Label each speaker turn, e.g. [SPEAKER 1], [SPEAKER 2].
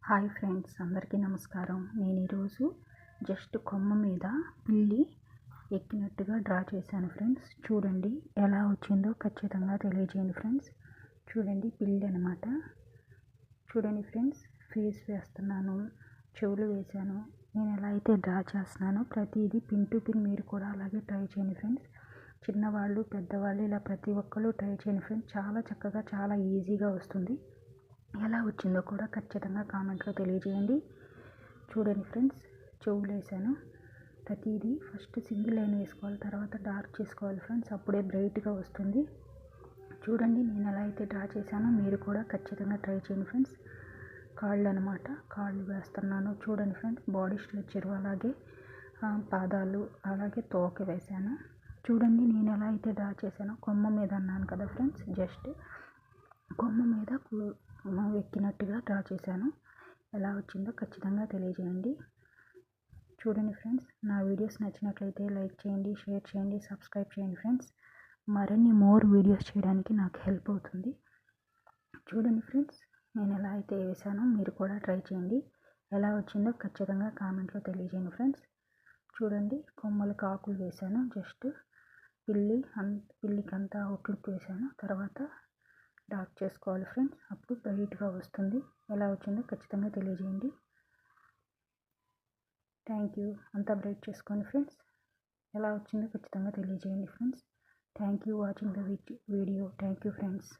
[SPEAKER 1] Hi friends, అందరికీ నమస్కారం. నేను ఈరోజు జస్ట్ కొమ్మ మీద పిల్లి ఎక్కినట్టుగా డ్రా చేశాను ఫ్రెండ్స్. చూడండి ఎలా వచ్చిందో ఖచ్చితంగా తెలియజేయండి ఫ్రెండ్స్. చూడండి పిల్లి అనమాట. చూడండి ఫ్రెండ్స్, ఫేస్ వేస్తున్నాను, చెవులు వేశాను. నేను ఎలా అయితే డ్రా చేస్తున్నానో ప్రతిదీ పిన్ టు పిన్ మీరు కూడా అలాగే ట్రై చేయండి ఫ్రెండ్స్. చిన్నవాళ్ళు పెద్దవాళ్ళు ఇలా ప్రతి ఒక్కరు ట్రై చేయండి ఫ్రెండ్స్. చాలా చక్కగా చాలా ఈజీగా వస్తుంది. ఎలా వచ్చిందో కూడా ఖచ్చితంగా కామెంట్లో తెలియజేయండి. చూడండి ఫ్రెండ్స్, చెవులు వేసాను. ప్రతిదీ ఫస్ట్ సింగిల్ లైన్ వేసుకోవాలి, తర్వాత డార్క్ చేసుకోవాలి ఫ్రెండ్స్. అప్పుడే బ్రైట్గా వస్తుంది. చూడండి నేను ఎలా అయితే డ్రా చేశానో మీరు కూడా ఖచ్చితంగా ట్రై చేయండి ఫ్రెండ్స్. కాళ్ళు అనమాట, కాళ్ళు వేస్తున్నాను. చూడండి ఫ్రెండ్స్, బాడీ స్ట్రక్చర్ అలాగే పాదాలు అలాగే తోక వేశాను. చూడండి నేను ఎలా అయితే డ్రా చేశానో కొమ్మ మీద అన్నాను కదా ఫ్రెండ్స్, జస్ట్ కొమ్మ మీద ఎక్కినట్టుగా డ్రా చేశాను. ఎలా వచ్చిందో ఖచ్చితంగా తెలియజేయండి. చూడండి ఫ్రెండ్స్, నా వీడియోస్ నచ్చినట్లయితే లైక్ చేయండి, షేర్ చేయండి, సబ్స్క్రైబ్ చేయండి ఫ్రెండ్స్. మరిన్ని మోర్ వీడియోస్ చేయడానికి నాకు హెల్ప్ అవుతుంది. చూడండి ఫ్రెండ్స్, నేను ఎలా అయితే వేసానో మీరు కూడా ట్రై చేయండి. ఎలా వచ్చిందో ఖచ్చితంగా కామెంట్లో తెలియజేయండి ఫ్రెండ్స్. చూడండి కొమ్మలకి ఆకులు వేసాను. జస్ట్ పిల్లికి అంతా అవుట్లుక్ వేసాను. తర్వాత డార్క్ చేసుకోవాలి ఫ్రెండ్స్. అప్పుడు బ్రైట్గా వస్తుంది. ఎలా వచ్చిందో ఖచ్చితంగా తెలియజేయండి. Thank you. అంతా బ్రైట్ చేసుకోండి ఫ్రెండ్స్. ఎలా వచ్చిందో ఖచ్చితంగా తెలియజేయండి friends. Thank you watching the video. Thank you friends.